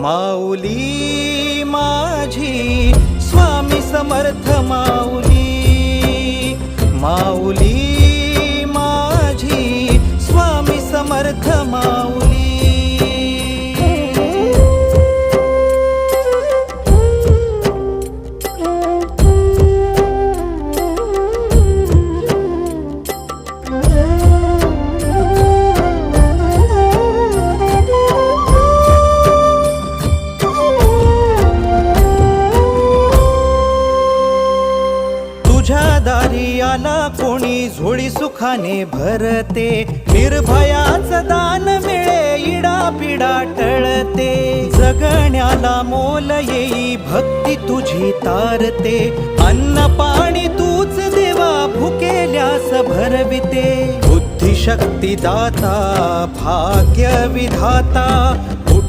माऊली माझी स्वामी समर्थ माऊली, माऊली माझी स्वामी समर्थ माऊली। तुझ्या दारी आला कोणी झोळी सुखाने भरते, निर्भयाचं दान मिळे इडा पिडा टळते। जगण्याला मोल येई भक्ती तुझी तारते, अन्न पाणी तूच देवा भुकेल्यास भरविते। बुद्धी शक्ती दाता भाग्य विधाता